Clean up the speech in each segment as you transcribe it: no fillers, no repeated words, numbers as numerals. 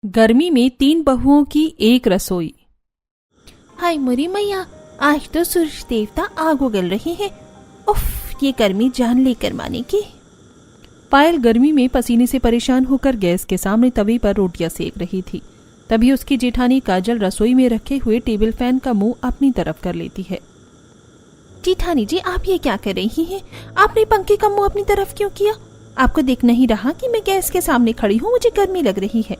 गर्मी में 3 बहुओं की एक रसोई। हाय मोरी मैया, आज तो सूरज देवता आग उगल रही है। उफ, ये गर्मी जान लेकर माने की। पायल गर्मी में पसीने से परेशान होकर गैस के सामने तवे पर रोटियां सेक रही थी। तभी उसकी जेठानी काजल रसोई में रखे हुए टेबल फैन का मुंह अपनी तरफ कर लेती है। जेठानी जी, आप ये क्या कर रही हैं? आपने पंखे का मुंह अपनी तरफ क्यों किया? आपको दिख नहीं रहा कि मैं गैस के सामने खड़ी हूँ? मुझे गर्मी लग रही है।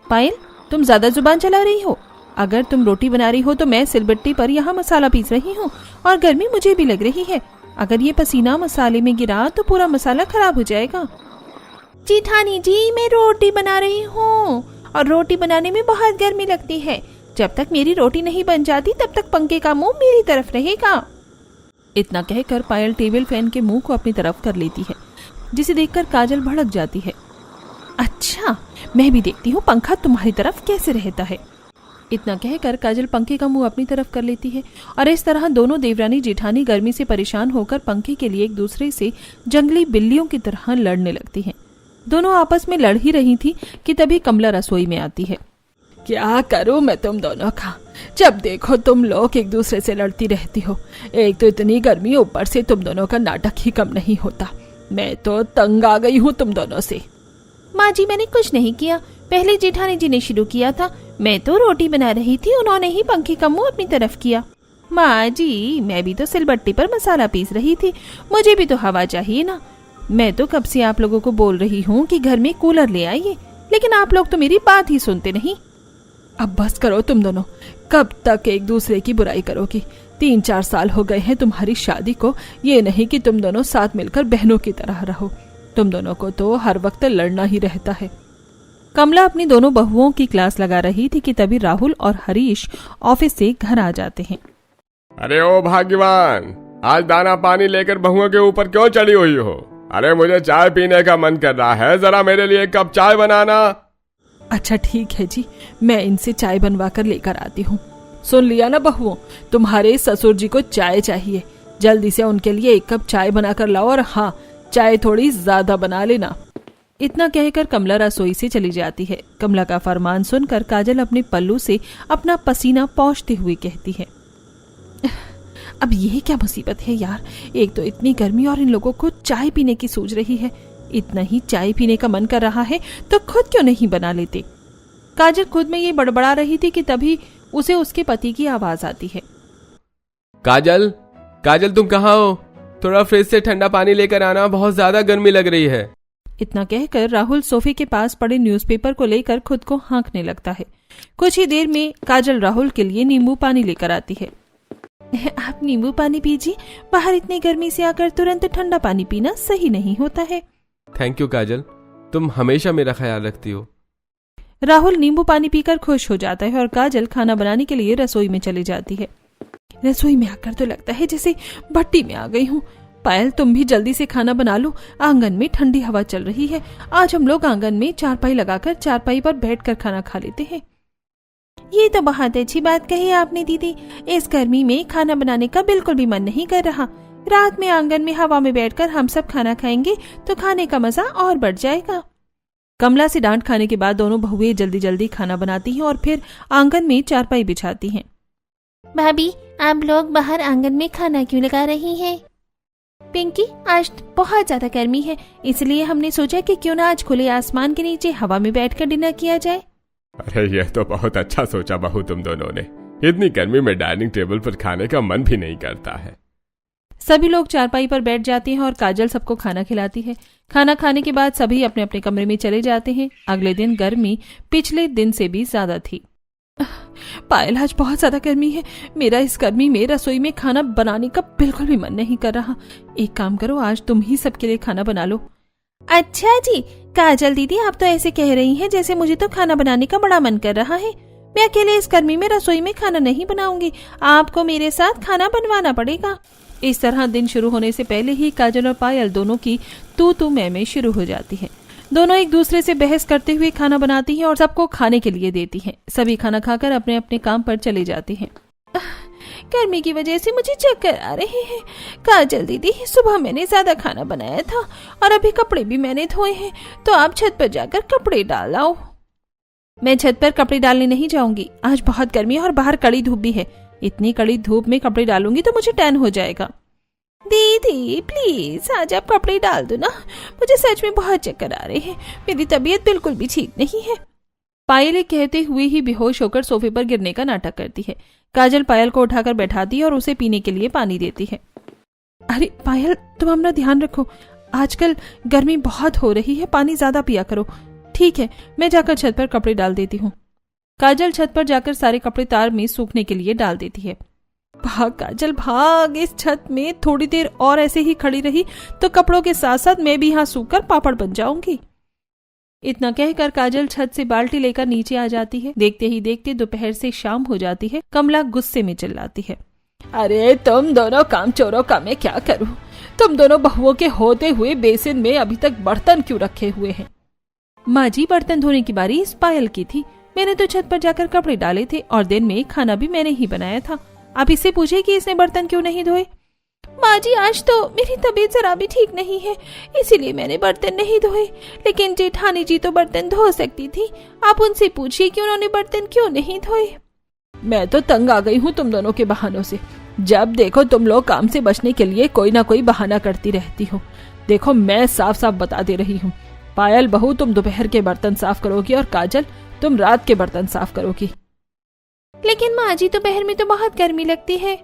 पायल, तुम ज्यादा जुबान चला रही हो। अगर तुम रोटी बना रही हो तो मैं सिलबट्टी पर यहाँ मसाला पीस रही हूँ और गर्मी मुझे भी लग रही है। अगर ये पसीना मसाले में गिरा तो पूरा मसाला खराब हो जाएगा। जेठानी जी, मैं रोटी बना रही हूँ और रोटी बनाने में बहुत गर्मी लगती है। जब तक मेरी रोटी नहीं बन जाती तब तक पंखे का मुंह मेरी तरफ रहेगा। इतना कहकर पायल टेबल फैन के मुंह को अपनी तरफ कर लेती है, जिसे देखकर काजल भड़क जाती है। अच्छा, मैं भी देखती हूँ पंखा तुम्हारी तरफ कैसे रहता है। इतना कहकर काजल पंखे का मुंह अपनी तरफ कर लेती है और इस तरह दोनों देवरानी जेठानी गर्मी से परेशान होकर पंखे के लिए एक दूसरे से जंगली बिल्लियों की तरह लड़ने लगती हैं। दोनों आपस में लड़ ही रही थी कि तभी कमला रसोई में आती है। क्या करूं मैं तुम दोनों का? जब देखो तुम लोग एक दूसरे से लड़ती रहती हो। एक तो इतनी गर्मी, ऊपर से तुम दोनों का नाटक ही कम नहीं होता। मैं तो तंग आ गई हूँ तुम दोनों से। माँ जी, मैंने कुछ नहीं किया। पहले जेठानी जी ने शुरू किया था। मैं तो रोटी बना रही थी, उन्होंने ही पंखे का मुंह अपनी तरफ किया। माँ जी, मैं भी तो सिलबट्टी पर मसाला पीस रही थी। मुझे भी तो हवा चाहिए ना। मैं तो कब से आप लोगों को बोल रही हूँ कि घर में कूलर ले आइए, लेकिन आप लोग तो मेरी बात ही सुनते नहीं। अब बस करो तुम दोनों। कब तक एक दूसरे की बुराई करोगी? 3-4 साल हो गए हैं तुम्हारी शादी को। ये नहीं कि तुम दोनों साथ मिलकर बहनों की तरह रहो। तुम दोनों को तो हर वक्त लड़ना ही रहता है। कमला अपनी दोनों बहुओं की क्लास लगा रही थी कि तभी राहुल और हरीश ऑफिस से घर आ जाते हैं। अरे ओ भाग्यवान, आज दाना पानी लेकर बहुओं के ऊपर क्यों चढ़ी हुई हो? अरे मुझे चाय पीने का मन कर रहा है, जरा मेरे लिए एक कप चाय बनाना। अच्छा ठीक है जी, मैं इनसे चाय बनवा कर लेकर आती हूँ। सुन लिया ना बहुओं, तुम्हारे ससुर जी को चाय चाहिए। जल्दी से उनके लिए एक कप चाय बना कर लाओ, और हाँ, चाय थोड़ी ज्यादा बना लेना। इतना कहकर कमला रसोई से चली जाती है। कमला का फरमान सुनकर काजल अपने पल्लू से अपना पसीना पोंछते हुए कहती है, अब ये क्या मुसीबत है यार। एक तो इतनी गर्मी और इन लोगों को चाय पीने की सूझ रही है। इतना ही चाय पीने का मन कर रहा है तो खुद क्यों नहीं बना लेते। काजल खुद में ये बड़बड़ा रही थी कि तभी उसे उसके पति की आवाज आती है। काजल, काजल तुम कहाँ हो? थोड़ा फ्रिज से ठंडा पानी लेकर आना, बहुत ज्यादा गर्मी लग रही है। इतना कहकर राहुल सोफे के पास पड़े न्यूज़पेपर को लेकर खुद को हाँकने लगता है। कुछ ही देर में काजल राहुल के लिए नींबू पानी लेकर आती है। आप नींबू पानी पीजिए, बाहर इतनी गर्मी से आकर तुरंत ठंडा पानी पीना सही नहीं होता है। थैंक यू काजल, तुम हमेशा मेरा ख्याल रखती हो। राहुल नींबू पानी पीकर खुश हो जाता है और काजल खाना बनाने के लिए रसोई में चली जाती है। रसोई में आकर तो लगता है जैसे भट्टी में आ गई हूँ। पायल, तुम भी जल्दी से खाना बना लो। आंगन में ठंडी हवा चल रही है। आज हम लोग आंगन में चारपाई लगाकर चारपाई पर बैठकर खाना खा लेते हैं। ये तो बहुत अच्छी बात कही आपने दीदी। इस गर्मी में खाना बनाने का बिल्कुल भी मन नहीं कर रहा। रात में आंगन में हवा में बैठकर हम सब खाना खाएंगे तो खाने का मजा और बढ़ जाएगा। कमला से डांट खाने के बाद दोनों बहुएं जल्दी जल्दी खाना बनाती हैं और फिर आंगन में चारपाई बिछाती हैं। भाभी, आप लोग बाहर आंगन में खाना क्यों लगा रही हैं? पिंकी, आज बहुत ज्यादा गर्मी है, इसलिए हमने सोचा कि क्यों ना आज खुले आसमान के नीचे हवा में बैठकर डिनर किया जाए। अरे यह तो बहुत अच्छा सोचा बहू तुम दोनों ने। इतनी गर्मी में डाइनिंग टेबल पर खाने का मन भी नहीं करता है। सभी लोग चारपाई पर बैठ जाते हैं और काजल सबको खाना खिलाती है। खाना खाने के बाद सभी अपने अपने कमरे में चले जाते हैं। अगले दिन गर्मी पिछले दिन से भी ज्यादा थी। पायल, आज बहुत ज्यादा गर्मी है। मेरा इस गर्मी में रसोई में खाना बनाने का बिल्कुल भी मन नहीं कर रहा। एक काम करो, आज तुम ही सबके लिए खाना बना लो। अच्छा जी, काजल दीदी, आप तो ऐसे कह रही हैं जैसे मुझे तो खाना बनाने का बड़ा मन कर रहा है। मैं अकेले इस गर्मी में रसोई में खाना नहीं बनाऊंगी। आपको मेरे साथ खाना बनवाना पड़ेगा। इस तरह दिन शुरू होने से पहले ही काजल और पायल दोनों की तू मैं शुरू हो जाती है। दोनों एक दूसरे से बहस करते हुए खाना बनाती हैं और सबको खाने के लिए देती हैं। सभी खाना खाकर अपने अपने काम पर चले जाते हैं। गर्मी की वजह से मुझे चक्कर आ रहे हैं। काजल दीदी, सुबह मैंने ज्यादा खाना बनाया था और अभी कपड़े भी मैंने धोए हैं, तो आप छत पर जाकर कपड़े डाल आओ। मैं छत पर कपड़े डालने नहीं जाऊंगी, आज बहुत गर्मी है और बाहर कड़ी धूप भी है। इतनी कड़ी धूप में कपड़े डालूंगी तो मुझे टैन हो जाएगा। दीदी प्लीज आज आप कपड़े डाल दो ना, मुझे सच में बहुत चक्कर आ रहे हैं, मेरी तबीयत बिल्कुल भी ठीक नहीं है। पायल कहते हुए ही बेहोश होकर सोफे पर गिरने का नाटक करती है। काजल पायल को उठाकर बैठाती है और उसे पीने के लिए पानी देती है। अरे पायल, तुम अपना ध्यान रखो, आजकल गर्मी बहुत हो रही है, पानी ज्यादा पिया करो। ठीक है, मैं जाकर छत पर कपड़े डाल देती हूँ। काजल छत पर जाकर सारे कपड़े तार में सूखने के लिए डाल देती है। भाग काजल भाग, इस छत में थोड़ी देर और ऐसे ही खड़ी रही तो कपड़ों के साथ साथ मैं भी यहाँ सूखकर पापड़ बन जाऊंगी। इतना कहकर काजल छत से बाल्टी लेकर नीचे आ जाती है। देखते ही देखते दोपहर से शाम हो जाती है। कमला गुस्से में चिल्लाती है, अरे तुम दोनों काम चोरों का मैं क्या करूं? तुम दोनों बहुओं के होते हुए बेसिन में अभी तक बर्तन क्यों रखे हुए हैं? माँ जी, बर्तन धोने की बारी इस पायल की थी, मैंने तो छत पर जाकर कपड़े डाले थे और दिन में खाना भी मैंने ही बनाया था। आप इससे पूछे कि इसने बर्तन क्यों नहीं धोए। माँ जी, आज तो मेरी तबीयत जरा भी ठीक नहीं है, इसीलिए मैंने बर्तन नहीं धोए, लेकिन जेठानी जी तो बर्तन धो सकती थी, आप उनसे पूछिए कि उन्होंने बर्तन क्यों नहीं धोए। मैं तो तंग आ गई हूँ तुम दोनों के बहानों से। जब देखो तुम लोग काम से बचने के लिए कोई ना कोई बहाना करती रहती हो। देखो मैं साफ साफ बता दे रही हूँ, पायल बहू तुम दोपहर के बर्तन साफ करोगी और काजल तुम रात के बर्तन साफ करोगी। लेकिन माँ जी, दोपहर में तो बहुत गर्मी लगती है।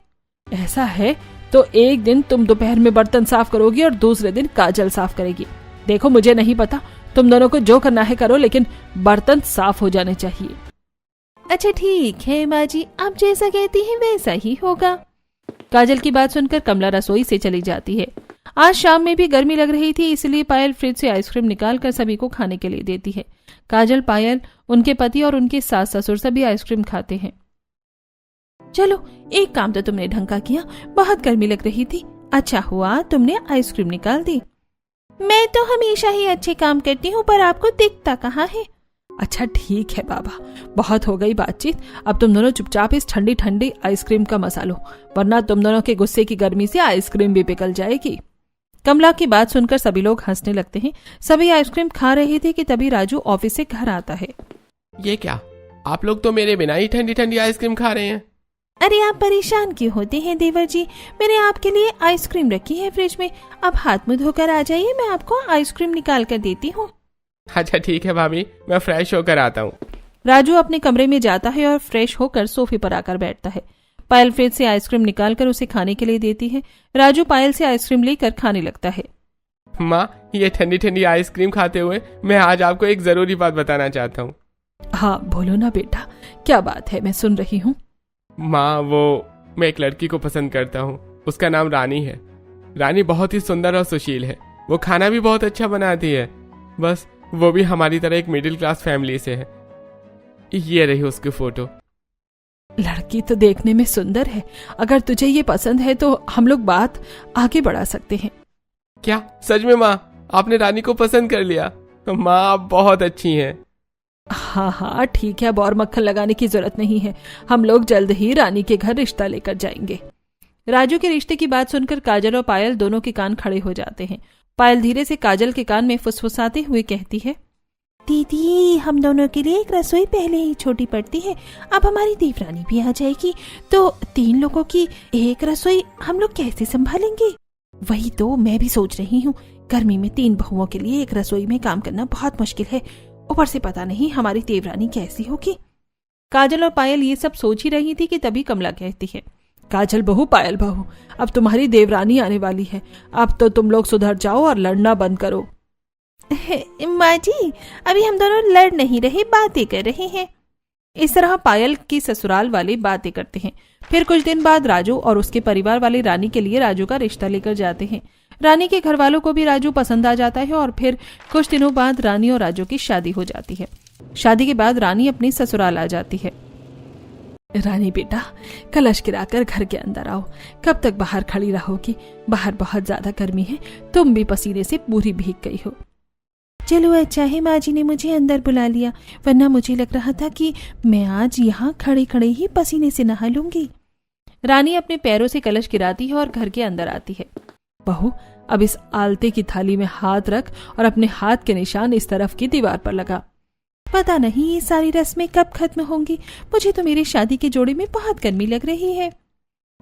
ऐसा है तो एक दिन तुम दोपहर में बर्तन साफ करोगी और दूसरे दिन काजल साफ करेगी। देखो मुझे नहीं पता, तुम दोनों को जो करना है करो, लेकिन बर्तन साफ हो जाने चाहिए। अच्छा ठीक है माँ जी, आप जैसा कहती हैं वैसा ही होगा। काजल की बात सुनकर कमला रसोई से चली जाती है। आज शाम में भी गर्मी लग रही थी, इसलिए पायल फ्रिज से आइसक्रीम निकाल कर सभी को खाने के लिए देती है। काजल, पायल, उनके पति और उनके सास ससुर सभी आइसक्रीम खाते हैं। चलो, एक काम तो तुमने ढंग का किया, बहुत गर्मी लग रही थी, अच्छा हुआ तुमने आइसक्रीम निकाल दी। मैं तो हमेशा ही अच्छे काम करती हूँ, पर आपको दिखता कहाँ है। अच्छा ठीक है बाबा, बहुत हो गई बातचीत, अब तुम दोनों चुपचाप इस ठंडी ठंडी आइसक्रीम का मजा लो, वरना तुम दोनों के गुस्से की गर्मी से आइसक्रीम भी पिघल जाएगी। कमला की बात सुनकर सभी लोग हंसने लगते हैं। सभी आइसक्रीम खा रहे थे कि तभी राजू ऑफिस से घर आता है। ये क्या, आप लोग तो मेरे बिना ही ठंडी ठंडी आइसक्रीम खा रहे हैं। अरे आप परेशान क्यों होते हैं देवर जी, मैंने आपके लिए आइसक्रीम रखी है फ्रिज में, अब हाथ मुंह धोकर आ जाइए, मैं आपको आइसक्रीम निकाल कर देती हूँ। अच्छा ठीक है भाभी, मैं फ्रेश होकर आता हूँ। राजू अपने कमरे में जाता है और फ्रेश होकर सोफे पर आकर बैठता है। पायल फ्रिज से आइसक्रीम निकालकर उसे खाने के लिए देती है। राजू पायल से आइसक्रीम लेकर खाने लगता है। माँ, ये ठंडी ठंडी आइसक्रीम खाते हुए मैं आज आपको एक जरूरी बात बताना चाहता हूँ। हाँ बोलो ना बेटा, क्या बात है, मैं सुन रही हूँ। माँ, मैं एक लड़की को पसंद करता हूँ, उसका नाम रानी है। रानी बहुत ही सुंदर और सुशील है, वो खाना भी बहुत अच्छा बनाती है, बस वो भी हमारी तरह एक मिडिल क्लास फैमिली से है। ये रही उसकी फोटो। लड़की तो देखने में सुंदर है, अगर तुझे ये पसंद है तो हम लोग बात आगे बढ़ा सकते हैं। क्या सच में माँ, आपने रानी को पसंद कर लिया? माँ आप बहुत अच्छी हैं। हाँ हाँ ठीक है, अब और मक्खन लगाने की जरूरत नहीं है, हम लोग जल्द ही रानी के घर रिश्ता लेकर जाएंगे। राजू के रिश्ते की बात सुनकर काजल और पायल दोनों के कान खड़े हो जाते हैं। पायल धीरे से काजल के कान में फुसफुसाते हुए कहती है, दीदी हम दोनों के लिए एक रसोई पहले ही छोटी पड़ती है, अब हमारी देवरानी भी आ जाएगी तो 3 लोगों की एक रसोई हम लोग कैसे संभालेंगे। वही तो मैं भी सोच रही हूँ, गर्मी में 3 बहुओं के लिए एक रसोई में काम करना बहुत मुश्किल है, ऊपर से पता नहीं हमारी देवरानी कैसी होगी। काजल और पायल ये सब सोच ही रही थी कि तभी कमला कहती है, काजल बहू, पायल बहू, अब तुम्हारी देवरानी आने वाली है, अब तो तुम लोग सुधर जाओ और लड़ना बंद करो। माँ जी, अभी हम दोनों लड़ नहीं रहे, बातें कर रहे हैं। इस तरह पायल की ससुराल वाले बातें करते हैं। फिर कुछ दिन बाद राजू और उसके परिवार वाले रानी के लिए राजू का रिश्ता लेकर जाते हैं। रानी के घर वालों को भी राजू पसंद आ जाता है और फिर कुछ दिनों बाद रानी और राजू की शादी हो जाती है। शादी के बाद रानी अपनी ससुराल आ जाती है। रानी बेटा, कलश गिराकर घर के अंदर आओ, कब तक बाहर खड़ी रहोगी? बाहर बहुत ज्यादा गर्मी है, तुम भी पसीने से पूरी भीग गई हो। चलो अच्छा है माँ जी ने मुझे अंदर बुला लिया, वरना मुझे लग रहा था कि मैं आज यहाँ खड़े खड़े ही पसीने से नहा लूंगी। रानी अपने पैरों से कलश गिराती है और घर के अंदर आती है। बहू, अब इस आलते की थाली में हाथ रख और अपने हाथ के निशान इस तरफ की दीवार पर लगा। पता नहीं ये सारी रस्में कब खत्म होंगी। मुझे तो मेरी शादी के जोड़े में बहुत गर्मी लग रही है।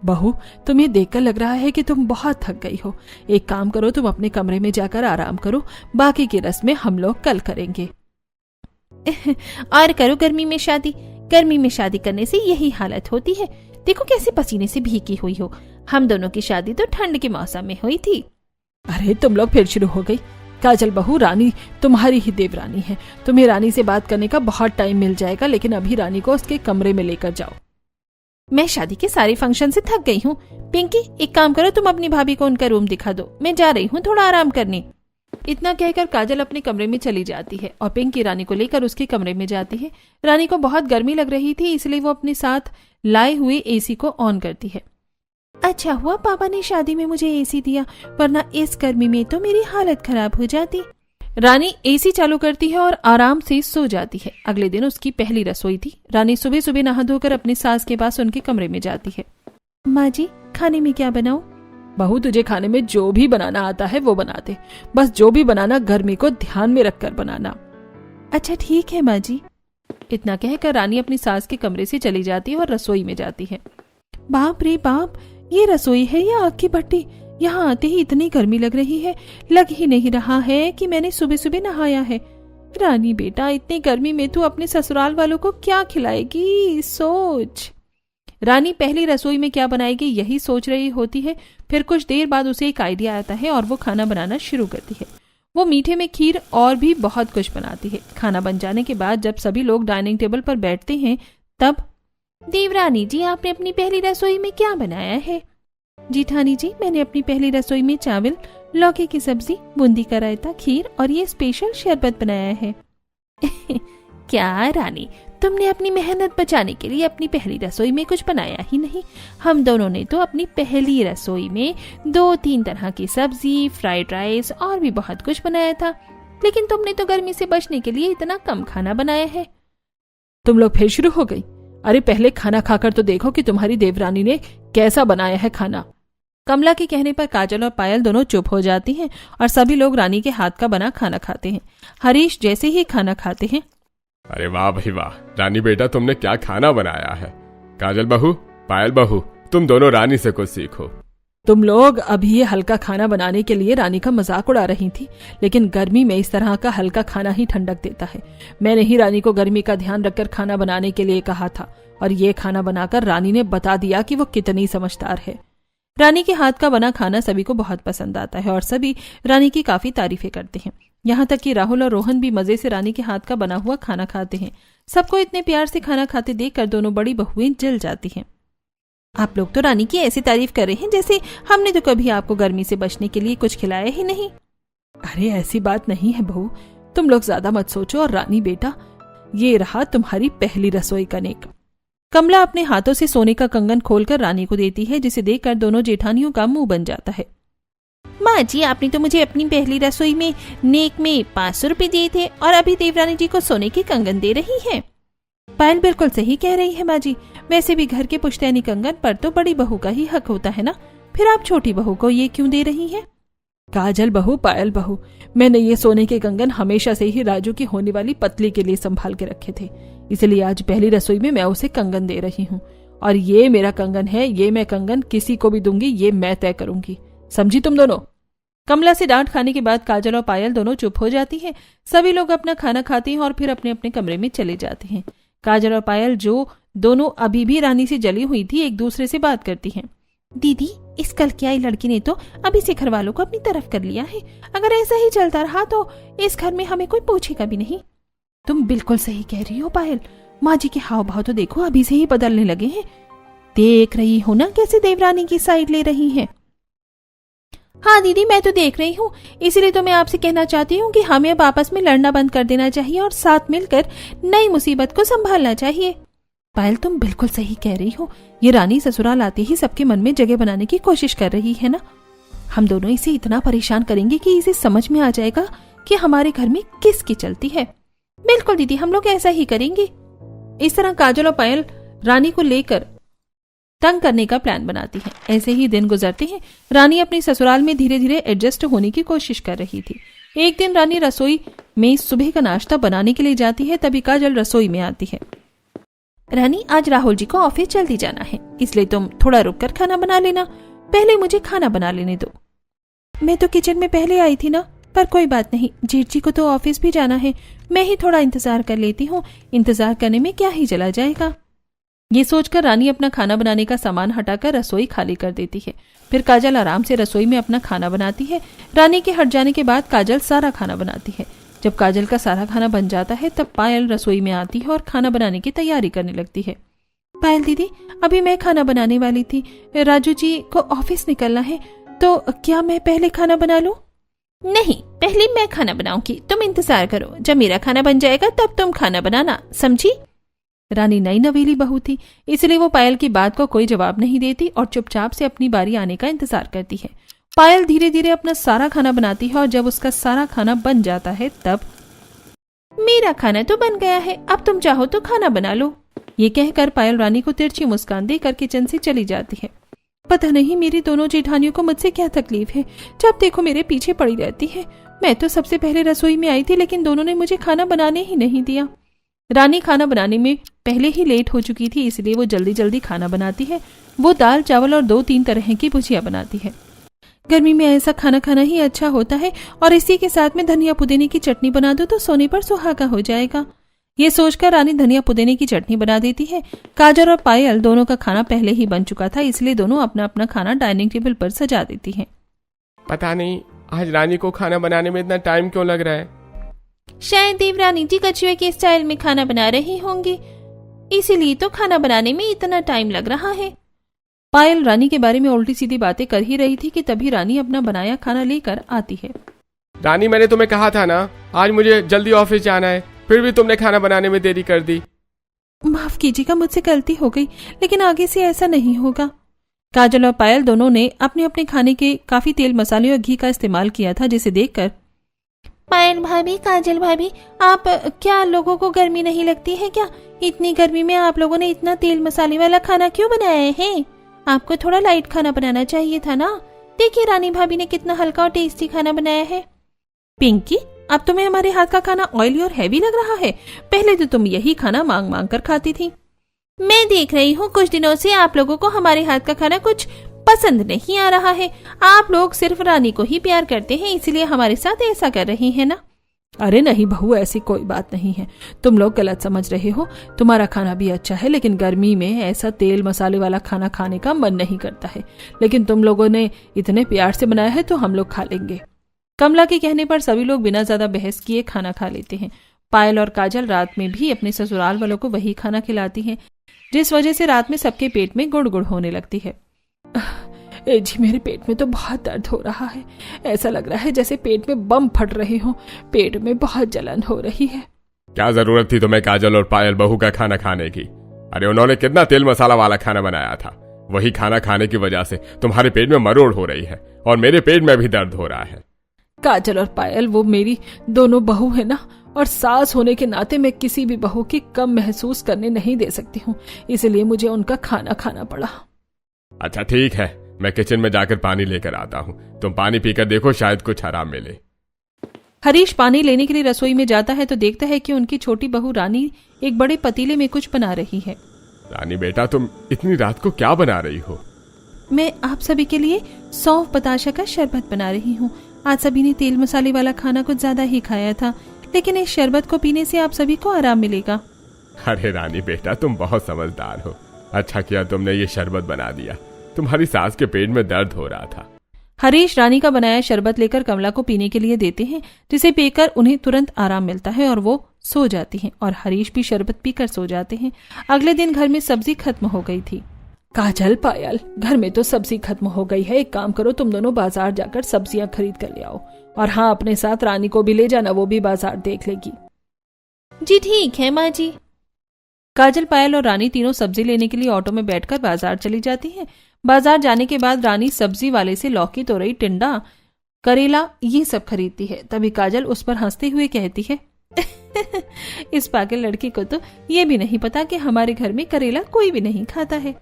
बहू, तुम्हें देखकर लग रहा है कि तुम बहुत थक गई हो। एक काम करो, तुम अपने कमरे में जाकर आराम करो, बाकी की रस्में हम लोग कल करेंगे। और करो गर्मी में शादी। गर्मी में शादी करने से यही हालत होती है। देखो कैसे पसीने से भीगी हुई हो। हम दोनों की शादी तो ठंड के मौसम में हुई थी। अरे तुम लोग फिर शुरू हो गई। काजल बहू, रानी तुम्हारी ही देवरानी है। तुम्हें रानी से बात करने का बहुत टाइम मिल जाएगा, लेकिन अभी रानी को उसके कमरे में लेकर जाओ। मैं शादी के सारे फंक्शन से थक गई हूँ। पिंकी, एक काम करो, तुम अपनी भाभी को उनका रूम दिखा दो। मैं जा रही हूँ थोड़ा आराम करने। इतना कहकर काजल अपने कमरे में चली जाती है और पिंकी रानी को लेकर उसके कमरे में जाती है। रानी को बहुत गर्मी लग रही थी, इसलिए वो अपने साथ लाए हुए एसी को ऑन करती है। अच्छा हुआ पापा ने शादी में मुझे एसी दिया, वरना इस गर्मी में तो मेरी हालत खराब हो जाती। रानी एसी चालू करती है और आराम से सो जाती है। अगले दिन उसकी पहली रसोई थी। रानी सुबह सुबह नहा धोकर अपनी सास के पास उनके कमरे में जाती है। माँ जी, खाने में क्या बनाऊं? बहू, तुझे खाने में जो भी बनाना आता है वो बना दे। बस जो भी बनाना गर्मी को ध्यान में रखकर बनाना। अच्छा ठीक है माँ जी। इतना कहकर रानी अपनी सास के कमरे से चली जाती है और रसोई में जाती है। बाप रे बाप, ये रसोई है या आग की भट्टी? यहाँ आते ही इतनी गर्मी लग रही है, लग ही नहीं रहा है कि मैंने सुबह सुबह नहाया है। रानी बेटा, इतनी गर्मी में तू अपने ससुराल वालों को क्या खिलाएगी? सोच। रानी पहली रसोई में क्या बनाएगी यही सोच रही होती है। फिर कुछ देर बाद उसे एक आइडिया आता है और वो खाना बनाना शुरू करती है। वो मीठे में खीर और भी बहुत कुछ बनाती है। खाना बन जाने के बाद जब सभी लोग डाइनिंग टेबल पर बैठते हैं तब, देवरानी जी, आपने अपनी पहली रसोई में क्या बनाया है? जेठानी जी, मैंने अपनी पहली रसोई में चावल, लौकी की सब्जी, बूंदी का रायता, खीर और ये स्पेशल शरबत बनाया है। क्या रानी, तुमने अपनी मेहनत बचाने के लिए अपनी पहली रसोई में कुछ बनाया ही नहीं। हम दोनों ने तो अपनी पहली रसोई में 2-3 तरह की सब्जी, फ्राइड राइस और भी बहुत कुछ बनाया था, लेकिन तुमने तो गर्मी से बचने के लिए इतना कम खाना बनाया है। तुम लोग फिर शुरू हो गई। अरे पहले खाना खाकर तो देखो कि तुम्हारी देवरानी ने कैसा बनाया है खाना। कमला के कहने पर काजल और पायल दोनों चुप हो जाती हैं और सभी लोग रानी के हाथ का बना खाना खाते हैं। हरीश जैसे ही खाना खाते हैं, अरे वाह भाई वाह, रानी बेटा तुमने क्या खाना बनाया है। काजल बहू, पायल बहू, तुम दोनों रानी से कुछ सीखो। तुम लोग अभी ये हल्का खाना बनाने के लिए रानी का मजाक उड़ा रही थी, लेकिन गर्मी में इस तरह का हल्का खाना ही ठंडक देता है। मैंने ही रानी को गर्मी का ध्यान रखकर खाना बनाने के लिए कहा था और ये खाना बनाकर रानी ने बता दिया कि वो कितनी समझदार है। रानी के हाथ का बना खाना सभी को बहुत पसंद आता है और सभी रानी की काफी तारीफें करते हैं। यहाँ तक कि राहुल और रोहन भी मजे से रानी के हाथ का बना हुआ खाना खाते हैं। सबको इतने प्यार से खाना खाते देखकर दोनों बड़ी बहुएं जल जाती हैं। आप लोग तो रानी की ऐसी तारीफ कर रहे हैं जैसे हमने तो कभी आपको गर्मी से बचने के लिए कुछ खिलाया ही नहीं। अरे ऐसी बात नहीं है बहू, तुम लोग ज्यादा मत सोचो। और रानी बेटा, ये रहा तुम्हारी पहली रसोई का नेक। कमला अपने हाथों से सोने का कंगन खोलकर रानी को देती है, जिसे देखकर दोनों जेठानियों का मुंह बन जाता है। माँ जी, आपने तो मुझे अपनी पहली रसोई में नेक में 500 रुपए दिए थे और अभी देवरानी जी को सोने के कंगन दे रही है। पायल बिल्कुल सही कह रही है माँ जी। वैसे भी घर के पुश्तैनी कंगन पर तो बड़ी बहू का ही हक होता है ना, फिर आप छोटी बहू को ये क्यों दे रही हैं? काजल बहू, पायल बहू, मैंने ये सोने के कंगन हमेशा से ही राजू की होने वाली पतली के लिए संभाल के रखे थे, इसलिए आज पहली रसोई में मैं उसे कंगन दे रही हूँ। और ये मेरा कंगन है, ये मैं कंगन किसी को भी दूंगी, ये मैं तय करूंगी। समझी तुम दोनों? कमला से डांट खाने के बाद काजल और पायल दोनों चुप हो जाती हैं। सभी लोग अपना खाना खाते हैं और फिर अपने अपने कमरे में चले जाते हैं। काजल और पायल, जो दोनों अभी भी रानी से जली हुई थी, एक दूसरे से बात करती हैं। दीदी, इस कल की आई लड़की ने तो अभी से घर वालों को अपनी तरफ कर लिया है। अगर ऐसा ही चलता रहा तो इस घर में हमें कोई पूछेगा भी नहीं। तुम बिल्कुल सही कह रही हो पायल। माँ जी के हाव भाव तो देखो, अभी से ही बदलने लगे हैं। देख रही हो ना कैसे देवरानी की साइड ले रही है। हाँ दीदी, मैं तो देख रही हूँ, इसीलिए तो मैं आपसे कहना चाहती हूँ कि हमें अब आपस में लड़ना बंद कर देना चाहिए और साथ मिलकर नई मुसीबत को संभालना चाहिए। पायल, तुम बिल्कुल सही कह रही हो। ये रानी ससुराल आते ही सबके मन में जगह बनाने की कोशिश कर रही है ना। हम दोनों इसे इतना परेशान करेंगे कि इसे समझ में आ जाएगा कि हमारे घर में किसकी चलती है। बिल्कुल दीदी, हम लोग ऐसा ही करेंगे। इस तरह काजल और पायल रानी को लेकर तंग करने का प्लान बनाती हैं। ऐसे ही दिन गुजरते हैं। रानी अपनी ससुराल में धीरे धीरे एडजस्ट होने की कोशिश कर रही थी। एक दिन रानी रसोई में सुबह का नाश्ता बनाने के लिए जाती है, तभी काजल रसोई में आती है। रानी, आज राहुल जी को ऑफिस जल्दी जाना है, इसलिए तुम थोड़ा रुक कर खाना बना लेना। पहले मुझे खाना बना लेने दो। मैं तो किचन में पहले आई थी ना, पर कोई बात नहीं, जेठ जी को तो ऑफिस भी जाना है, मैं ही थोड़ा इंतजार कर लेती हूँ, इंतजार करने में क्या ही चला जाएगा। ये सोचकर रानी अपना खाना बनाने का सामान हटाकर रसोई खाली कर देती है। फिर काजल आराम से रसोई में अपना खाना बनाती है। रानी के हट जाने के बाद काजल सारा खाना बनाती है। जब काजल का सारा खाना बन जाता है तब पायल रसोई में आती है और खाना बनाने की तैयारी करने लगती है। पायल दीदी, अभी मैं खाना बनाने वाली थी, राजू जी को ऑफिस निकलना है, तो क्या मैं पहले खाना बना लूं? नहीं, पहले मैं खाना बनाऊंगी, तुम इंतजार करो, जब मेरा खाना बन जाएगा तब तुम खाना बनाना, समझी? रानी नई नवेली बहू थी, इसलिए वो पायल की बात को कोई जवाब नहीं देती और चुपचाप से अपनी बारी आने का इंतजार करती है। पायल धीरे धीरे अपना सारा खाना बनाती है और जब उसका सारा खाना बन जाता है तब, मेरा खाना तो बन गया है, अब तुम चाहो तो खाना बना लो। ये कहकर पायल रानी को तिरछी मुस्कान देकर किचन से चली जाती है। पता नहीं मेरी दोनों जेठानियों को मुझसे क्या तकलीफ है, जब देखो मेरे पीछे पड़ी रहती है। मैं तो सबसे पहले रसोई में आई थी, लेकिन दोनों ने मुझे खाना बनाने ही नहीं दिया। रानी खाना बनाने में पहले ही लेट हो चुकी थी, इसलिए वो जल्दी जल्दी खाना बनाती है। वो दाल चावल और 2-3 तरह की भुजिया बनाती है। गर्मी में ऐसा खाना खाना ही अच्छा होता है, और इसी के साथ में धनिया पुदीने की चटनी बना दो तो सोने पर सुहागा हो जाएगा। ये सोचकर रानी धनिया पुदीने की चटनी बना देती है। काजल और पायल दोनों का खाना पहले ही बन चुका था, इसलिए दोनों अपना अपना खाना डाइनिंग टेबल पर सजा देती हैं। पता नहीं आज रानी को खाना बनाने में इतना टाइम क्यों लग रहा है। शायद देवरानी जी कछुए के स्टाइल में खाना बना रही होंगी, इसीलिए तो खाना बनाने में इतना टाइम लग रहा है। पायल रानी के बारे में उल्टी सीधी बातें कर ही रही थी कि तभी रानी अपना बनाया खाना लेकर आती है। रानी, मैंने तुम्हें कहा था ना आज मुझे जल्दी ऑफिस जाना है, फिर भी तुमने खाना बनाने में देरी कर दी। माफ कीजिएगा, मुझसे गलती हो गई, लेकिन आगे से ऐसा नहीं होगा। काजल और पायल दोनों ने अपने अपने खाने के काफी तेल मसाले और घी का इस्तेमाल किया था, जिसे देखकर पायल भाभी, काजल भाभी, आप क्या लोगों को गर्मी नहीं लगती है क्या? इतनी गर्मी में आप लोगों ने इतना तेल मसाले वाला खाना क्यों बनाया है? आपको थोड़ा लाइट खाना बनाना चाहिए था ना। देखिए रानी भाभी ने कितना हल्का और टेस्टी खाना बनाया है। पिंकी, अब तुम्हें हमारे हाथ का खाना ऑयली और हैवी लग रहा है। पहले तो तुम यही खाना मांग मांग कर खाती थी। मैं देख रही हूँ कुछ दिनों से आप लोगों को हमारे हाथ का खाना कुछ पसंद नहीं आ रहा है। आप लोग सिर्फ रानी को ही प्यार करते हैं, इसलिए हमारे साथ ऐसा कर रही है ना। अरे नहीं बहू, ऐसी कोई बात नहीं है, तुम लोग गलत समझ रहे हो। तुम्हारा खाना भी अच्छा है, लेकिन गर्मी में ऐसा तेल मसाले वाला खाना खाने का मन नहीं करता है, लेकिन तुम लोगों ने इतने प्यार से बनाया है तो हम लोग खा लेंगे। कमला के कहने पर सभी लोग बिना ज्यादा बहस किए खाना खा लेते हैं। पायल और काजल रात में भी अपने ससुराल वालों को वही खाना खिलाती हैं, जिस वजह से रात में सबके पेट में गुड़गुड़ होने लगती है। ए जी, मेरे पेट में तो बहुत दर्द हो रहा है, ऐसा लग रहा है जैसे पेट में बम फट रहे हो, पेट में बहुत जलन हो रही है। क्या जरूरत थी तुम्हें काजल और पायल बहू का खाना खाने की? अरे उन्होंने कितना तेल मसाला वाला खाना बनाया था, वही खाना खाने की वजह से तुम्हारे पेट में मरोड़ हो रही है और मेरे पेट में भी दर्द हो रहा है। काजल और पायल वो मेरी दोनों बहू है ना, और सास होने के नाते मैं किसी भी बहू की कम महसूस करने नहीं दे सकती हूँ, इसलिए मुझे उनका खाना खाना पड़ा। अच्छा ठीक है, मैं किचन में जाकर पानी लेकर आता हूँ, तुम पानी पीकर देखो, शायद कुछ आराम मिले। हरीश पानी लेने के लिए रसोई में जाता है तो देखता है कि उनकी छोटी बहू रानी एक बड़े पतीले में कुछ बना रही है। रानी बेटा, तुम इतनी रात को क्या बना रही हो? मैं आप सभी के लिए सौंफ बताशा का शरबत बना रही हूँ। आज सभी ने तेल मसाले वाला खाना कुछ ज्यादा ही खाया था, लेकिन इस शरबत को पीने से आप सभी को आराम मिलेगा। अरे रानी बेटा, तुम बहुत समझदार हो, अच्छा किया तुमने ये शरबत बना दिया, तुम्हारी सास के पेट में दर्द हो रहा था। हरीश रानी का बनाया शरबत लेकर कमला को पीने के लिए देते हैं, जिसे पीकर उन्हें तुरंत आराम मिलता है और वो सो जाती हैं और हरीश भी शरबत पीकर सो जाते हैं। अगले दिन घर में सब्जी खत्म हो गई थी। काजल, पायल, घर में तो सब्जी खत्म हो गई है, एक काम करो, तुम दोनों बाजार जाकर सब्जियां खरीद कर ले आओ, और हाँ, अपने साथ रानी को भी ले जाना, वो भी बाजार देख लेगी। जी ठीक है माँ जी। काजल, पायल और रानी तीनों सब्जी लेने के लिए ऑटो में बैठकर बाजार चली जाती हैं। बाजार जाने के बाद रानी सब्जी वाले से लौकी, तोरई, टिंडा, करेला ये सब खरीदती है। तभी काजल उस पर हंसते हुए कहती है, इस पागल लड़की को तो ये भी नहीं पता कि हमारे घर में करेला कोई भी नहीं खाता है।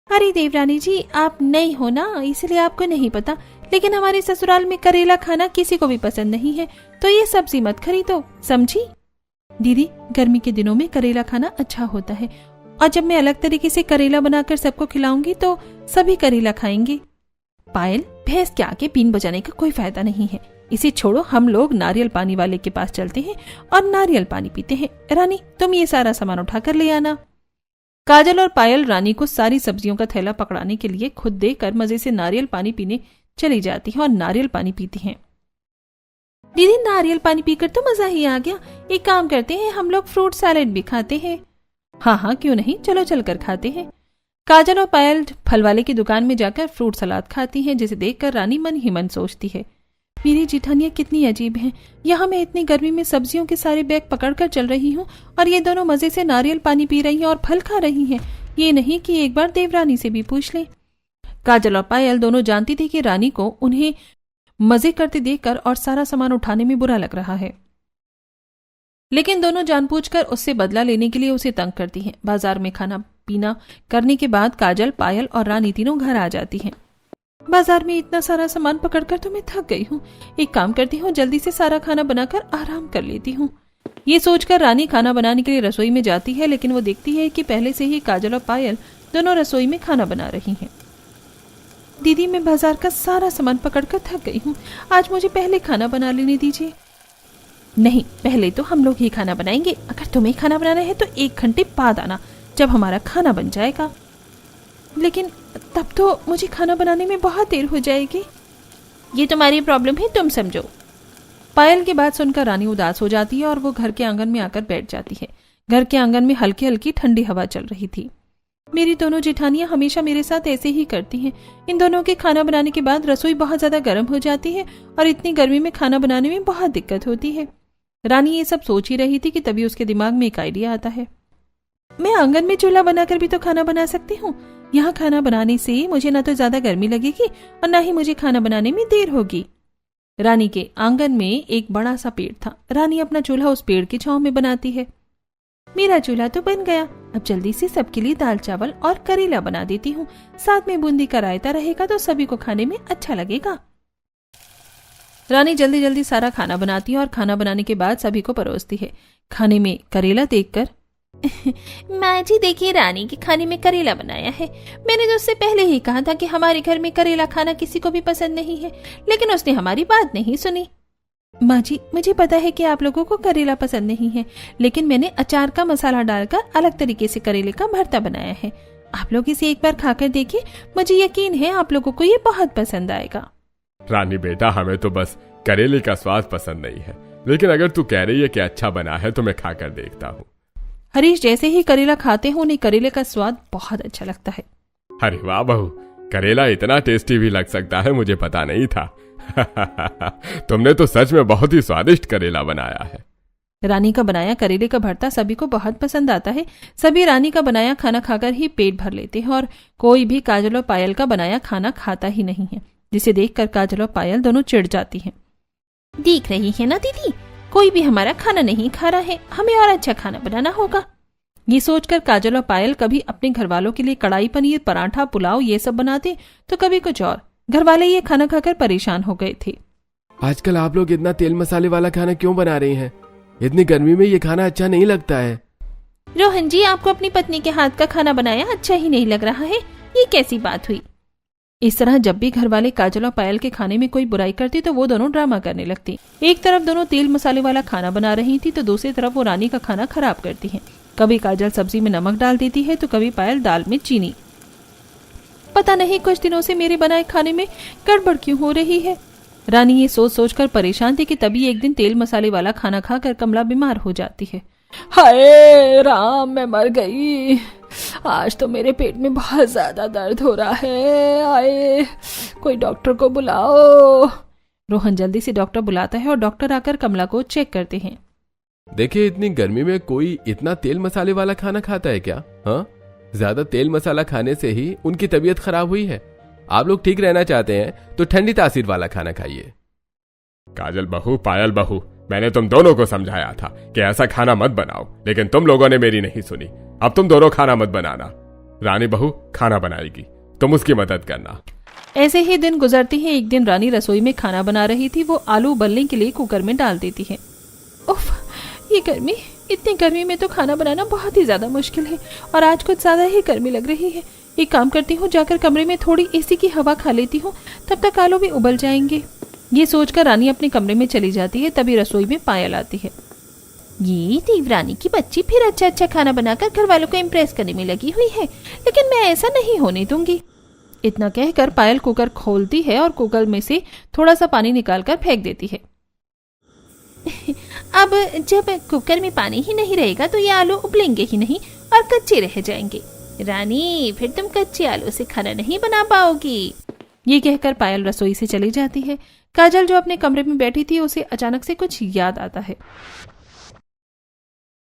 अरे देवरानी जी, आप नई हो ना, इसलिए आपको नहीं पता, लेकिन हमारे ससुराल में करेला खाना किसी को भी पसंद नहीं है, तो ये सब्जी मत खरीदो, समझी? दीदी, गर्मी के दिनों में करेला खाना अच्छा होता है, और जब मैं अलग तरीके से करेला बनाकर सबको खिलाऊंगी तो सभी करेला खाएंगे। पायल, भैंस के आगे बीन बजाने का कोई फायदा नहीं है, इसे छोड़ो, हम लोग नारियल पानी वाले के पास चलते हैं और नारियल पानी पीते हैं। रानी, तुम ये सारा सामान उठाकर ले आना। काजल और पायल रानी को सारी सब्जियों का थैला पकड़ाने के लिए खुद देकर मजे से नारियल पानी पीने चली जाती हैं और नारियल पानी पीती हैं। दीदी, नारियल पानी पीकर तो मजा ही आ गया। एक काम करते हैं, हम लोग फ्रूट सैलेड भी खाते हैं। हाँ हाँ, क्यों नहीं, चलो चलकर खाते हैं। काजल और पायल फल वाले की दुकान में जाकर फ्रूट सलाद खाती हैं, जिसे देखकर रानी मन ही मन सोचती है, मेरी जेठानियां कितनी अजीब हैं। यहाँ मैं इतनी गर्मी में सब्जियों के सारे बैग पकड़कर चल रही हूँ और ये दोनों मजे से नारियल पानी पी रही हैं और फल खा रही हैं। ये नहीं कि एक बार देवरानी से भी पूछ लें। काजल और पायल दोनों जानती थी कि रानी को उन्हें मजे करते देखकर और सारा सामान उठाने में बुरा लग रहा है, लेकिन दोनों जानबूझकर उससे बदला लेने के लिए उसे तंग करती हैं। बाजार में खाना पीना करने के बाद काजल, पायल और रानी तीनों घर आ जाती हैं। बाजार में इतना सारा सामान पकड़कर तो मैं थक गई हूँ। एक काम करती हूँ, जल्दी से सारा खाना बनाकर आराम कर लेती हूँ। ये सोचकर रानी खाना बनाने के लिए रसोई में जाती है, लेकिन वो देखती है कि पहले से ही काजल और पायल दोनों रसोई में खाना बना रही हैं। दीदी, मैं बाजार का सारा सामान पकड़कर थक गई हूँ, आज मुझे पहले खाना बना लेने दीजिए। नहीं, पहले तो हम लोग ही खाना बनाएंगे। अगर तुम्हें खाना बनाना है तो 1 घंटे बाद आना, जब हमारा खाना बन जाएगा। लेकिन तब तो मुझे खाना बनाने में बहुत देर हो जाएगी। ये तुम्हारी प्रॉब्लम है, तुम समझो। पायल की बात सुनकर रानी उदास हो जाती है और वो घर के आंगन में आकर बैठ जाती है। घर के आंगन में हल्की हल्की ठंडी हवा चल रही थी। मेरी दोनों जेठानियां हमेशा मेरे साथ ऐसे ही करती हैं। इन दोनों के खाना बनाने के बाद रसोई बहुत ज्यादा गर्म हो जाती है और इतनी गर्मी में खाना बनाने में बहुत दिक्कत होती है। रानी ये सब सोच ही रही थी कि तभी उसके दिमाग में एक आइडिया आता है। मैं आंगन में चूल्हा बनाकर भी तो खाना बना सकती हूँ। यहाँ खाना बनाने से मुझे ना तो ज्यादा गर्मी लगेगी और ना ही मुझे खाना बनाने में देर होगी। रानी के आंगन में एक बड़ा सा पेड़ था। रानी अपना चूल्हा उस पेड़ की छांव में बनाती है। मेरा चूल्हा तो बन गया, अब जल्दी से सबके लिए दाल चावल और करेला बना देती हूँ। साथ में बूंदी का रायता रहेगा तो सभी को खाने में अच्छा लगेगा। रानी जल्दी जल्दी सारा खाना बनाती है और खाना बनाने के बाद सभी को परोसती है। खाने में करेला देखकर माँ जी, देखिए, रानी के खाने में करेला बनाया है। मैंने तो उससे पहले ही कहा था कि हमारे घर में करेला खाना किसी को भी पसंद नहीं है, लेकिन उसने हमारी बात नहीं सुनी। माँ जी, मुझे पता है कि आप लोगों को करेला पसंद नहीं है, लेकिन मैंने अचार का मसाला डालकर अलग तरीके से करेले का भरता बनाया है। आप लोग इसे एक बार खाकर देखिए, मुझे यकीन है आप लोगों को ये बहुत पसंद आएगा। रानी बेटा, हमें तो बस करेले का स्वाद पसंद नहीं है, लेकिन अगर तू कह रही है कि अच्छा बना है तो मैं खाकर देखता हूँ। हरीश जैसे ही करेला खाते हैं उन्हें करेले का स्वाद बहुत अच्छा लगता है। अरे वाह बहू, करेला इतना टेस्टी भी लग सकता है, मुझे पता नहीं था। तुमने तो सच में बहुत ही स्वादिष्ट करेला बनाया है। रानी का बनाया करेले का भरता सभी को बहुत पसंद आता है। सभी रानी का बनाया खाना खाकर ही पेट भर लेते हैं और कोई भी काजल और पायल का बनाया खाना खाता ही नहीं है, जिसे देखकर काजल और पायल दोनों चिढ़ जाती हैं। देख रही है ना दीदी, कोई भी हमारा खाना नहीं खा रहा है, हमें और अच्छा खाना बनाना होगा। ये सोचकर काजल और पायल कभी अपने घर वालों के लिए कढ़ाई पनीर, पराठा, पुलाव ये सब बनाते तो कभी कुछ और। घर वाले ये खाना खाकर परेशान हो गए थे। आजकल आप लोग इतना तेल मसाले वाला खाना क्यों बना रही हैं? इतनी गर्मी में ये खाना अच्छा नहीं लगता है। रोहन जी, आपको अपनी पत्नी के हाथ का खाना बनाया अच्छा ही नहीं लग रहा है, ये कैसी बात हुई? इस तरह जब भी घर वाले काजल और पायल के खाने में कोई बुराई करती तो वो दोनों ड्रामा करने लगती। एक तरफ दोनों तेल मसाले वाला खाना बना रही थी तो दूसरी तरफ वो रानी का खाना खराब करती हैं। कभी काजल सब्जी में नमक डाल देती है तो कभी पायल दाल में चीनी। पता नहीं कुछ दिनों से मेरे बनाए खाने में गड़बड़ क्यों हो रही है। रानी ये सोच सोचकर परेशान थी कि तभी एक दिन तेल मसाले वाला खाना खाकर कमला बीमार हो जाती है। हाय राम, मैं मर गई। आज तो मेरे पेट में बहुत ज्यादा दर्द हो रहा है। आए, कोई डॉक्टर को बुलाओ। रोहन जल्दी से डॉक्टर बुलाता है और डॉक्टर आकर कमला को चेक करते हैं। देखिए, इतनी गर्मी में कोई इतना तेल मसाले वाला खाना खाता है क्या? हाँ, ज्यादा तेल मसाला खाने से ही उनकी तबीयत खराब हुई है। आप लोग ठीक रहना चाहते हैं तो ठंडी तासीर वाला खाना खाइए। काजल बहू, पायल बहू, मैंने तुम दोनों को समझाया था कि ऐसा खाना मत बनाओ, लेकिन तुम लोगों ने मेरी नहीं सुनी। अब तुम दोनों खाना मत बनाना। रानी बहू खाना बनाएगी, तुम उसकी मदद करना। ऐसे ही दिन गुजरते हैं। एक दिन रानी रसोई में खाना बना रही थी। वो आलू उबलने के लिए कुकर में डाल देती है। उफ, ये गर्मी, इतनी गर्मी में तो खाना बनाना बहुत ही ज्यादा मुश्किल है और आज कुछ ज्यादा ही गर्मी लग रही है। एक काम करती हूँ, जाकर कमरे में थोड़ी एसी की हवा खा लेती हूँ, तब तक आलू भी उबल जाएंगे। ये सोचकर रानी अपने कमरे में चली जाती है। तभी रसोई में पायल आती है। ये देवरानी की बच्ची फिर अच्छा अच्छा खाना बनाकर घर वालों को इम्प्रेस करने में लगी हुई है, लेकिन मैं ऐसा नहीं होने दूंगी। इतना कहकर पायल कुकर खोलती है और कुकर में से थोड़ा सा पानी निकालकर फेंक देती है। अब जब कुकर में पानी ही नहीं रहेगा तो ये आलू उबलेंगे ही नहीं और कच्चे रह जाएंगे। रानी, फिर तुम कच्चे आलू से खाना नहीं बना पाओगी। ये कहकर पायल रसोई से चली जाती है। काजल जो अपने कमरे में बैठी थी, उसे अचानक से कुछ याद आता है।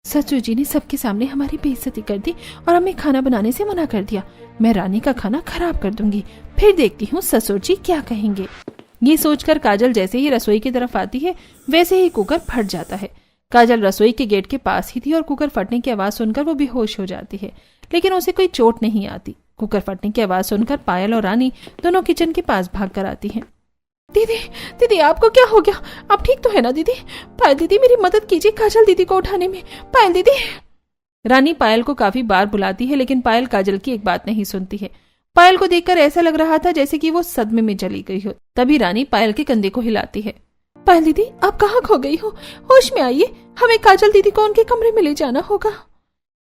ससुर जी ने सबके सामने हमारी बेइज्जती कर दी और हमें खाना बनाने से मना कर दिया। मैं रानी का खाना खराब कर दूंगी, फिर देखती हूँ ससुर जी क्या कहेंगे। ये सोचकर काजल जैसे ही रसोई की तरफ आती है, वैसे ही कुकर फट जाता है। काजल रसोई के गेट के पास ही थी और कुकर फटने की आवाज सुनकर वो बेहोश हो जाती है, लेकिन उसे कोई चोट नहीं आती। कुकर फटने की आवाज सुनकर पायल और रानी दोनों किचन के पास भाग कर आती हैं। दीदी, दीदी आपको क्या हो गया? आप ठीक तो है ना दीदी? पायल दीदी, मेरी मदद कीजिए काजल दीदी को उठाने में। पायल दीदी। रानी पायल को काफी बार बुलाती है, लेकिन पायल काजल की एक बात नहीं सुनती है। पायल को देखकर ऐसा लग रहा था जैसे कि वो सदमे में चली गई हो। तभी रानी पायल के कंधे को हिलाती है। पायल दीदी, आप कहाँ खो गई हो? होश में आइए, हमें काजल दीदी को उनके कमरे में ले जाना होगा।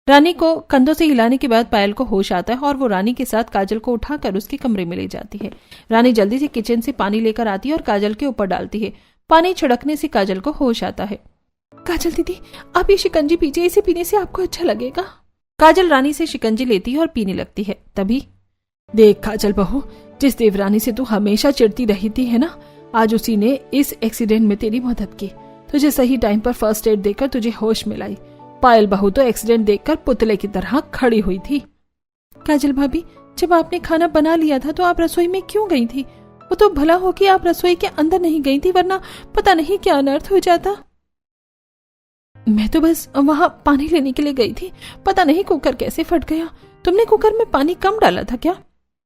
रानी को कंधों से हिलाने के बाद पायल को होश आता है और वो रानी के साथ काजल को उठाकर उसके कमरे में ले जाती है। रानी जल्दी से किचन से पानी लेकर आती है और काजल के ऊपर डालती है। पानी छिड़कने से काजल को होश आता है। काजल दीदी, आप ये शिकंजी पीजिए, इसे पीने से आपको अच्छा लगेगा। काजल रानी से शिकंजी लेती है और पीने लगती है। तभी, देख काजल बहू, जिस देवरानी से तू हमेशा चिढ़ती रही थी है ना, आज उसी ने इस एक्सीडेंट में तेरी मदद की। तुझे सही टाइम पर फर्स्ट एड देकर तुझे होश में लाई। पायल बहू तो एक्सीडेंट देखकर पुतले की तरह खड़ी हुई थी। काजल भाभी, जब आपने खाना बना लिया था तो आप रसोई में क्यों गई थी? वो तो भला हो कि आप रसोई के अंदर नहीं गई थी, वरना पता नहीं क्या अनर्थ हो जाता। मैं तो बस वहां पानी लेने के लिए गई थी, पता नहीं कुकर कैसे फट गया। तुमने कुकर में पानी कम डाला था क्या?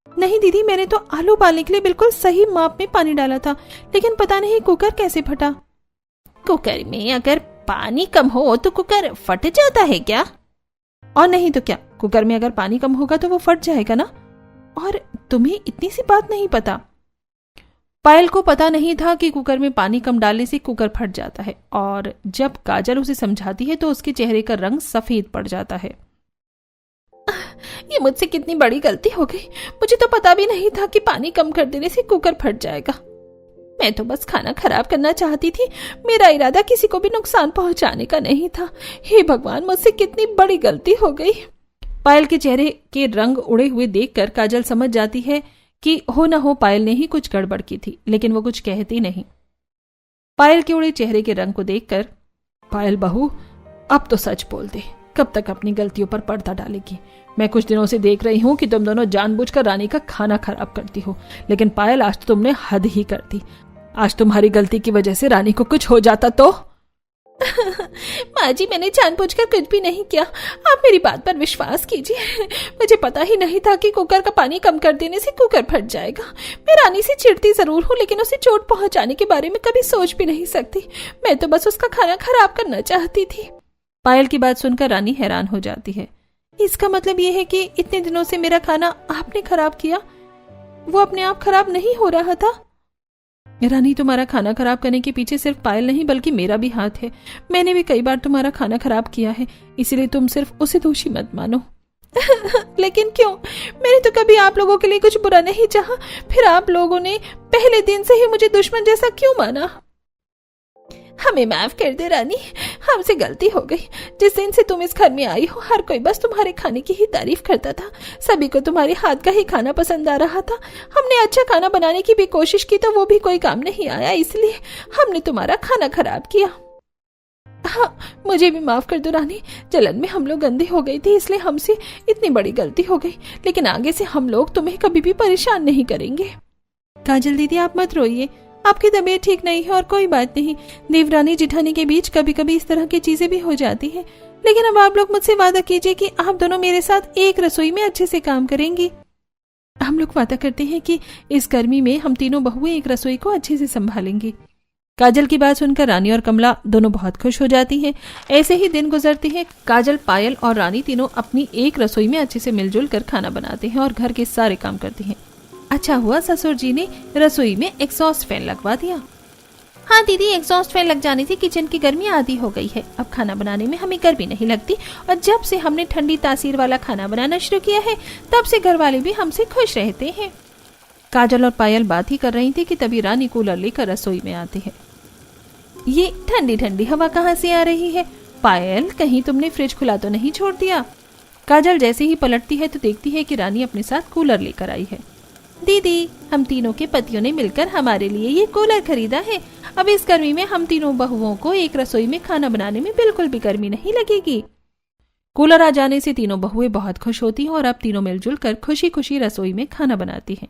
नहीं दीदी, मैंने तो आलू उबालने के लिए बिल्कुल सही माप में पानी डाला था, लेकिन पता नहीं कुकर कैसे फटा। कुकर में अगर पानी कम हो तो कुकर फट जाता है क्या? और नहीं तो क्या, कुकर में अगर पानी कम होगा तो वो फट जाएगा ना। और तुम्हें इतनी सी बात नहीं पता? पायल को पता नहीं था कि कुकर में पानी कम डालने से कुकर फट जाता है, और जब काजल उसे समझाती है तो उसके चेहरे का रंग सफेद पड़ जाता है। ये मुझसे कितनी बड़ी गलती हो गई। मुझे तो पता भी नहीं था कि पानी कम कर देने से कुकर फट जाएगा। मैं तो बस खाना खराब करना चाहती थी, मेरा इरादा किसी को भी नुकसान पहुंचाने का नहीं था। हे भगवान, मुझसे कितनी बड़ी गलती हो गई। पायल के चेहरे के रंग उड़े हुए देखकर काजल समझ जाती है कि हो न हो पायल ने ही कुछ गड़बड़ की थी, लेकिन वो कुछ कहती नहीं। पायल के उड़े चेहरे के रंग को देखकर, पायल बहू, अब तो सच बोल दे, कब तक अपनी गलतियों पर पर्दा डालेगी? मैं कुछ दिनों से देख रही हूँ कि तुम दोनों जानबूझकर रानी का खाना खराब करती हो, लेकिन पायल आज तो तुमने हद ही कर दी। आज तुम्हारी गलती की वजह से रानी को कुछ हो जाता तो? माँ जी, मैंने जानबूझकर कुछ भी नहीं किया, आप मेरी बात पर विश्वास कीजिए। मुझे पता ही नहीं था कि कुकर का पानी कम कर देने से कुकर फट जाएगा। मैं रानी से चिढ़ती जरूर हूँ, लेकिन उसे चोट पहुंचाने के बारे में कभी सोच भी नहीं सकती। मैं तो बस उसका खाना खराब करना चाहती थी। पायल की बात सुनकर रानी हैरान हो जाती है। इसका मतलब ये है कि इतने दिनों से मेरा खाना आपने खराब किया? वो अपने आप खराब नहीं हो रहा था? रानी, तुम्हारा खाना खराब करने के पीछे सिर्फ पायल नहीं बल्कि मेरा भी हाथ है। मैंने भी कई बार तुम्हारा खाना खराब किया है, इसीलिए तुम सिर्फ उसे दोषी मत मानो। लेकिन क्यों? मैंने तो कभी आप लोगों के लिए कुछ बुरा नहीं चाहा, फिर आप लोगों ने पहले दिन से ही मुझे दुश्मन जैसा क्यों माना? हमें माफ कर दे रानी, हमसे गलती हो गई। जिस दिन से तुम इस घर में आई हो, हर कोई बस तुम्हारे खाने की ही तारीफ करता था। सभी को तुम्हारे हाथ का ही खाना पसंद आ रहा था। हमने अच्छा खाना बनाने की भी कोशिश की तो वो भी कोई काम नहीं आया, इसलिए हमने तुम्हारा खाना खराब किया। हाँ, मुझे भी माफ कर दो रानी, जलन में हम लोग गंदे हो गई थी, इसलिए हमसे इतनी बड़ी गलती हो गई। लेकिन आगे से हम लोग तुम्हें कभी भी परेशान नहीं करेंगे। काजल दीदी, आप मत रोइए, आपकी तबीयत ठीक नहीं है और कोई बात नहीं। देवरानी जिठानी के बीच कभी कभी इस तरह की चीजें भी हो जाती हैं, लेकिन अब आप लोग मुझसे वादा कीजिए कि आप दोनों मेरे साथ एक रसोई में अच्छे से काम करेंगी। हम लोग वादा करते हैं कि इस गर्मी में हम तीनों बहुएं एक रसोई को अच्छे से संभालेंगे। काजल की बात सुनकर रानी और कमला दोनों बहुत खुश हो जाती हैं। ऐसे ही दिन गुजरते हैं। काजल, पायल और रानी तीनों अपनी एक रसोई में अच्छे से मिलजुल कर खाना बनाते हैं और घर के सारे काम करते हैं। अच्छा हुआ ससुर जी ने रसोई में एग्जॉस्ट फैन लगवा दिया। हाँ दीदी, एग्जॉस्ट फैन लग जाने से किचन की गर्मी आधी हो गई है। अब खाना बनाने में हमें गर्मी नहीं लगती और जब से हमने ठंडी तासीर वाला खाना बनाना शुरू किया है तब से घर वाले भी हमसे खुश रहते हैं। काजल और पायल बात ही कर रही थी कि तभी रानी कूलर लेकर रसोई में आते हैं। ये ठंडी ठंडी हवा कहाँ से आ रही है? पायल, कहीं तुमने फ्रिज खुला तो नहीं छोड़ दिया? काजल जैसे ही पलटती है तो देखती है कि रानी अपने साथ कूलर लेकर आई है। दीदी, हम तीनों के पतियों ने मिलकर हमारे लिए ये कूलर खरीदा है। अब इस गर्मी में हम तीनों बहुओं को एक रसोई में खाना बनाने में बिल्कुल भी गर्मी नहीं लगेगी। कूलर आ जाने से तीनों बहुएं बहुत खुश होती हैं और अब तीनों मिलजुल कर खुशी खुशी रसोई में खाना बनाती हैं।